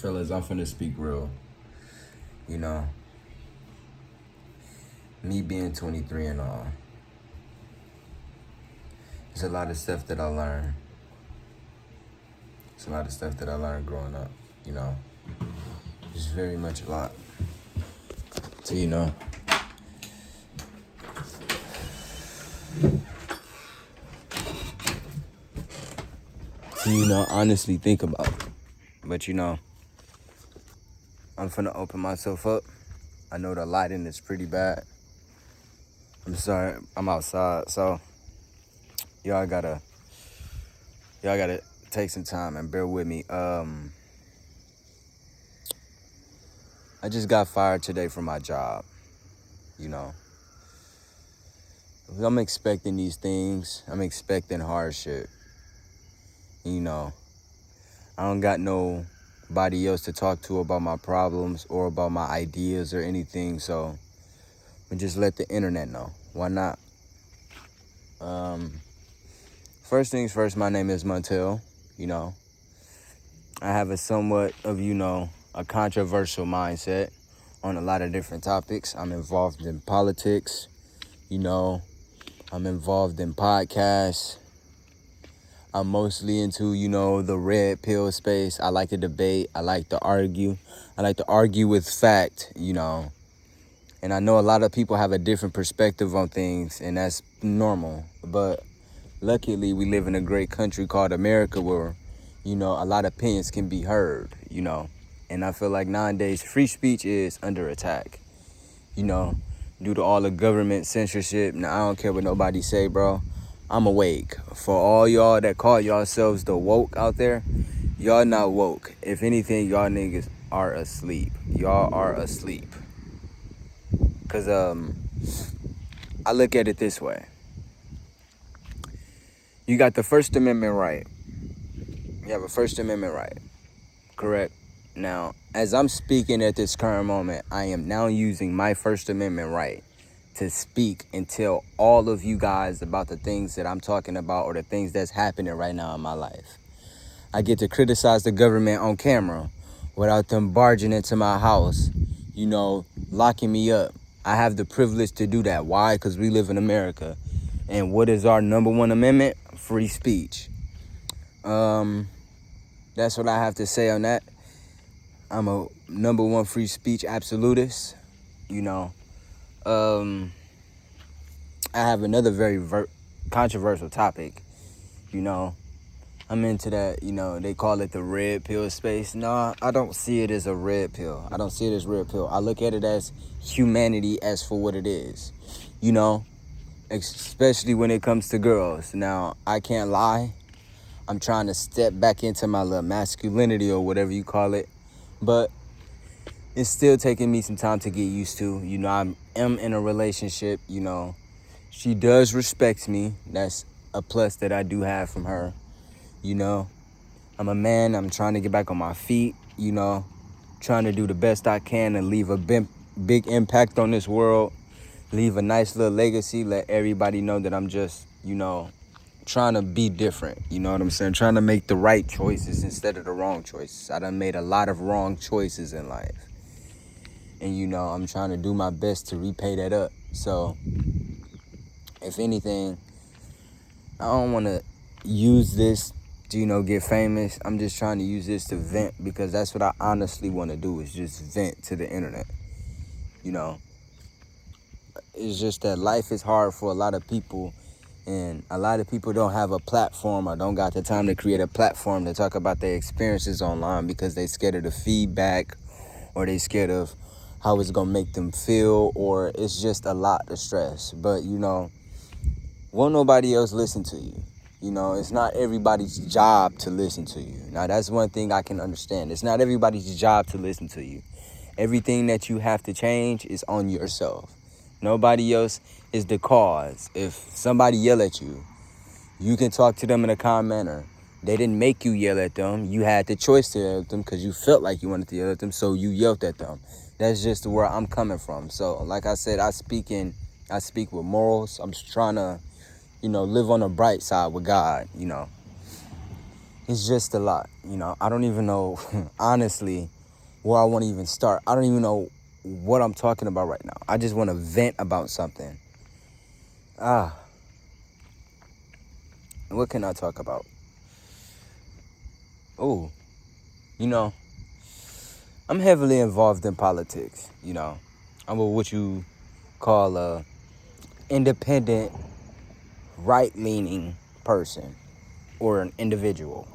fellas, I'm finna speak real. You know, me being 23 and all, there's a lot of stuff that I learned. It's a lot of stuff that I learned growing up, you know. There's very much a lot. So, honestly think about it. But, I'm finna open myself up. I know the lighting is pretty bad. I'm sorry, I'm outside, so y'all gotta take some time and bear with me. I just got fired today from my job, I'm expecting these things. I'm expecting hardship. I don't got nobody else to talk to about my problems or about my ideas or anything, so I just let the internet know. Why not? First things first, my name is Montel. I have a somewhat of, a controversial mindset on a lot of different topics. I'm involved in politics, I'm involved in podcasts. I'm mostly into, the red pill space. I like to debate. I like to argue. I like to argue with fact, And I know a lot of people have a different perspective on things, and that's normal. But luckily, we live in a great country called America where, a lot of opinions can be heard, And I feel like nowadays, free speech is under attack, due to all the government censorship. Now, I don't care what nobody say, bro. I'm awake. For all y'all that call yourselves the woke out there, y'all not woke. If anything, y'all niggas are asleep. Y'all are asleep. Because I look at it this way. You got the First Amendment right. You have a First Amendment right. Correct? Now, as I'm speaking at this current moment, I am now using my First Amendment right to speak and tell all of you guys about the things that I'm talking about or the things that's happening right now in my life. I get to criticize the government on camera without them barging into my house, locking me up. I have the privilege to do that. Why? Because we live in America. And what is our number one amendment? Free speech. That's what I have to say on that. I'm a number one free speech absolutist, I have another very controversial topic, I'm into that, they call it the red pill space. No, I don't see it as a red pill. I don't see it as red pill. I look at it as humanity as for what it is, especially when it comes to girls. Now, I can't lie. I'm trying to step back into my little masculinity or whatever you call it, but it's still taking me some time to get used to. I am in a relationship, She does respect me. That's a plus that I do have from her. I'm a man. I'm trying to get back on my feet, trying to do the best I can and leave a big impact on this world, leave a nice little legacy, let everybody know that I'm just, trying to be different. You know what I'm saying? Trying to make the right choices instead of the wrong choices. I done made a lot of wrong choices in life. And, I'm trying to do my best to repay that up. So, if anything, I don't want to use this to, get famous. I'm just trying to use this to vent because that's what I honestly want to do is just vent to the internet. It's just that life is hard for a lot of people, and a lot of people don't have a platform or don't got the time to create a platform to talk about their experiences online because they scared of the feedback or they scared of how it's going to make them feel, or it's just a lot of stress. But, won't nobody else listen to you. It's not everybody's job to listen to you. Now, that's one thing I can understand. It's not everybody's job to listen to you. Everything that you have to change is on yourself. Nobody else is the cause. If somebody yell at you, you can talk to them in a calm manner. They didn't make you yell at them. You had the choice to yell at them because you felt like you wanted to yell at them, so you yelled at them. That's just where I'm coming from. So, like I said, I speak with morals. I'm just trying to, live on the bright side with God. It's just a lot. I don't even know, honestly, where I want to even start. I don't even know what I'm talking about right now. I just want to vent about something. What can I talk about? Oh, you know, I'm heavily involved in politics. You know, I'm what you call a independent, right-leaning person or an individual.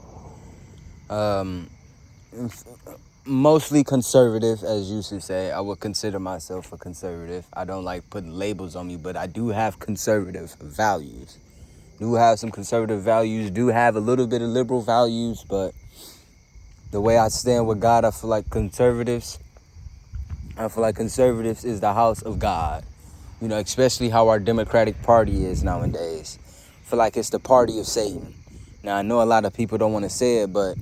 Mostly conservative, as you should say. I would consider myself a conservative. I don't like putting labels on me, but I do have conservative values. Do have some conservative values, do have a little bit of liberal values, but the way I stand with God, I feel like conservatives is the house of God. You know, especially how our Democratic Party is nowadays. I feel like it's the party of Satan. Now, I know a lot of people don't want to say it, but,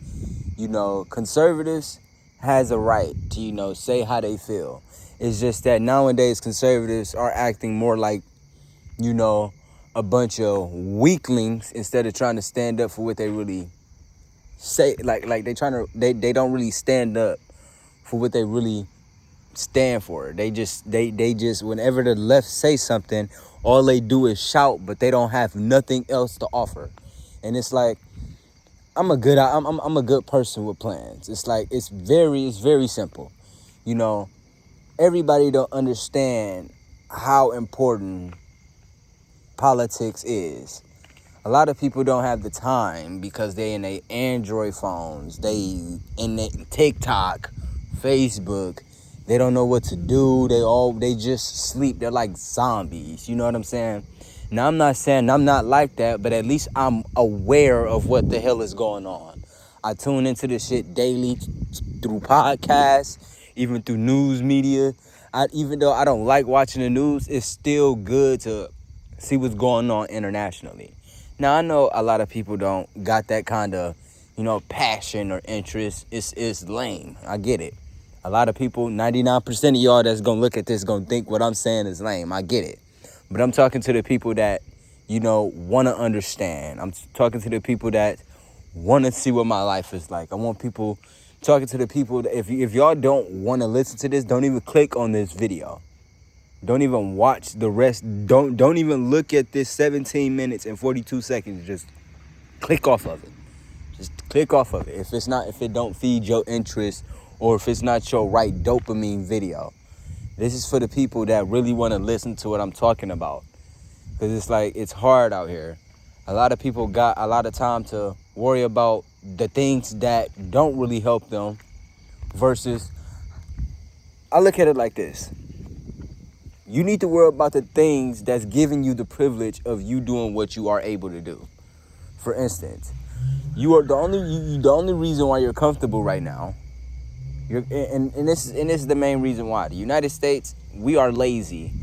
you know, conservatives has a right to, you know, say how they feel. It's just that nowadays conservatives are acting more like, you know, a bunch of weaklings instead of trying to stand up for what they really say. Like they don't really stand up for what they really stand for. They just whenever the left say something, all they do is shout, but they don't have nothing else to offer. And it's like, I'm a good person with plans. It's like it's very simple. You know, everybody don't understand how important politics is. A lot of people don't have the time because they in their Android phones, they in their TikTok, Facebook. They don't know what to do. They just sleep. They're like zombies. You know what I'm saying? Now, I'm not saying I'm not like that, but at least I'm aware of what the hell is going on. I tune into this shit daily through podcasts, even through news media. Even though I don't like watching the news, it's still good to see what's going on internationally. Now, I know a lot of people don't got that kind of, you know, passion or interest. It's lame. I get it. A lot of people, 99% of y'all that's going to look at this going to think what I'm saying is lame. I get it. But I'm talking to the people that, you know, want to understand. I'm talking to the people that want to see what my life is like. I want people talking to the people that if y'all don't want to listen to this, don't even click on this video. Don't even watch the rest. Don't even look at this 17 minutes and 42 seconds. Just click off of it. Just click off of it. If it don't feed your interest or if it's not your right dopamine video. This is for the people that really want to listen to what I'm talking about. Because it's like, it's hard out here. A lot of people got a lot of time to worry about the things that don't really help them versus, I look at it like this. You need to worry about the things that's giving you the privilege of you doing what you are able to do. For instance, you are the only reason why you're comfortable right now. And this is the main reason why. The United States, we are lazy.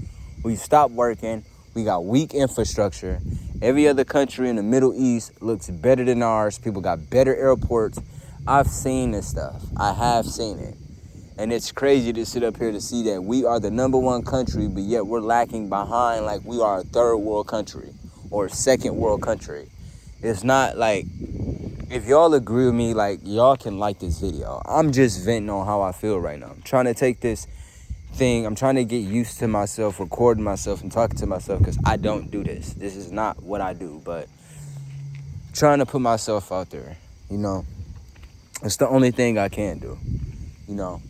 We stopped working. We got weak infrastructure. Every other country in the Middle East looks better than ours. People got better airports. I've seen this stuff. I have seen it. And it's crazy to sit up here to see that we are the number one country, but yet we're lacking behind like we are a third world country or a second world country. It's not like, if y'all agree with me, like, y'all can like this video. I'm just venting on how I feel right now. I'm trying to take this thing, I'm trying to get used to myself, recording myself and talking to myself, because I don't do this. This is not what I do, but trying to put myself out there, you know. It's the only thing I can do, you know.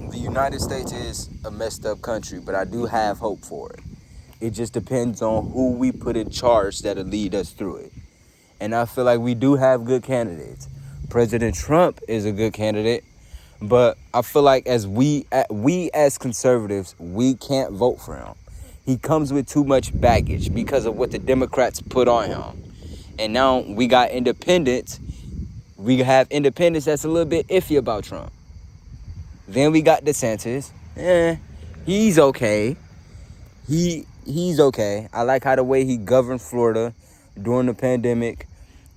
The United States is a messed up country, but I do have hope for it. It just depends on who we put in charge that'll lead us through it. And I feel like we do have good candidates. President Trump is a good candidate, but I feel like as we as conservatives, we can't vote for him. He comes with too much baggage because of what the Democrats put on him. And now we got independents. We have independents that's a little bit iffy about Trump. Then we got DeSantis. He's okay. He's okay. I like how the way he governed Florida during the pandemic.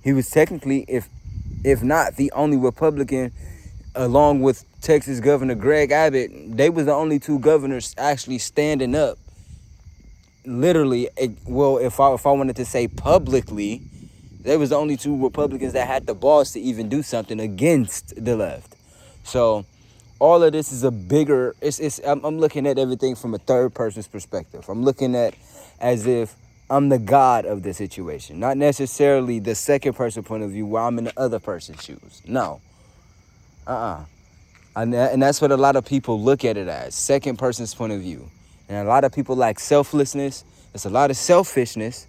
He was technically, if not the only Republican, along with Texas Governor Greg Abbott, they was the only two governors actually standing up. Literally, well, if I wanted to say publicly, They was the only two Republicans that had the balls to even do something against the left. So all of this is a bigger, I'm looking at everything from a third person's perspective. I'm looking at as if I'm the God of the situation, not necessarily the second person point of view where I'm in the other person's shoes. No. And that's what a lot of people look at it as, second person's point of view. And a lot of people like selflessness. It's a lot of selfishness,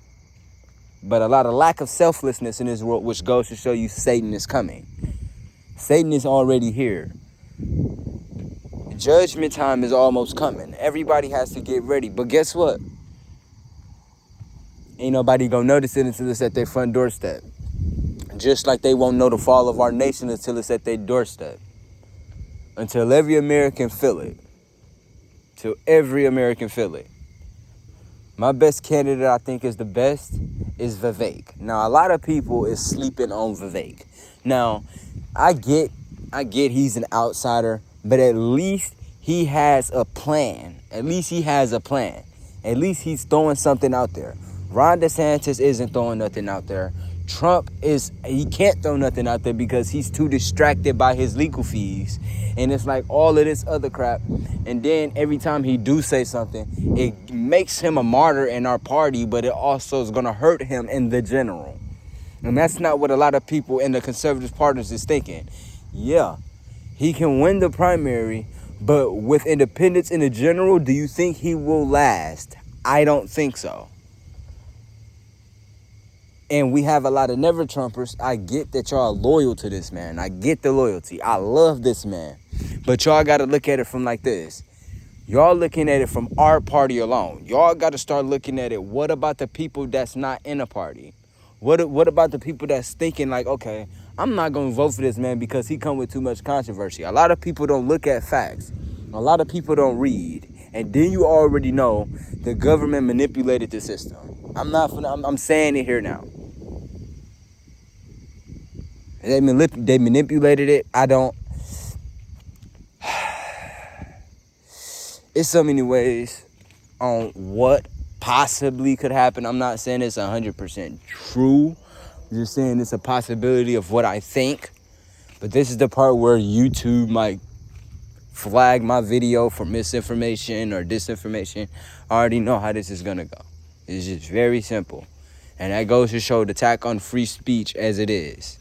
but a lot of lack of selflessness in this world, which goes to show you Satan is coming. Satan is already here. Judgment time is almost coming. Everybody has to get ready. But guess what? Ain't nobody gonna notice it until it's at their front doorstep. Just like they won't know the fall of our nation until it's at their doorstep. Until every American feel it. Till every American feel it. My best candidate I think is the best is Vivek. Now, a lot of people is sleeping on Vivek. Now, I get he's an outsider, but at least he has a plan. At least he has a plan. At least he's throwing something out there. Ron DeSantis isn't throwing nothing out there. Trump he can't throw nothing out there because he's too distracted by his legal fees. And it's like all of this other crap. And then every time he do say something, it makes him a martyr in our party, but it also is going to hurt him in the general. And that's not what a lot of people in the conservative parties is thinking. Yeah, he can win the primary, but with independents in the general, do you think he will last? I don't think so. And we have a lot of never Trumpers. I get that y'all are loyal to this man. I get the loyalty. I love this man. But y'all got to look at it from like this. Y'all looking at it from our party alone. Y'all got to start looking at it. What about the people that's not in a party? What about the people that's thinking like, okay, I'm not going to vote for this man because he come with too much controversy. A lot of people don't look at facts. A lot of people don't read. And then you already know the government manipulated the system. I'm saying it here now. They manipulated it. It's so many ways on what possibly could happen. I'm not saying it's 100% true. I'm just saying it's a possibility of what I think. But this is the part where YouTube might flag my video for misinformation or disinformation. I already know how this is going to go. It's just very simple. And that goes to show the attack on free speech as it is.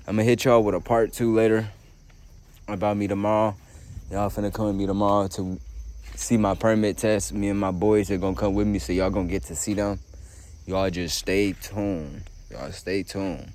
I'm going to hit y'all with a part 2 later about me tomorrow. Y'all finna come with me tomorrow to see my permit test. Me and my boys are gonna come with me, so y'all gonna get to see them. Y'all just stay tuned. Y'all stay tuned.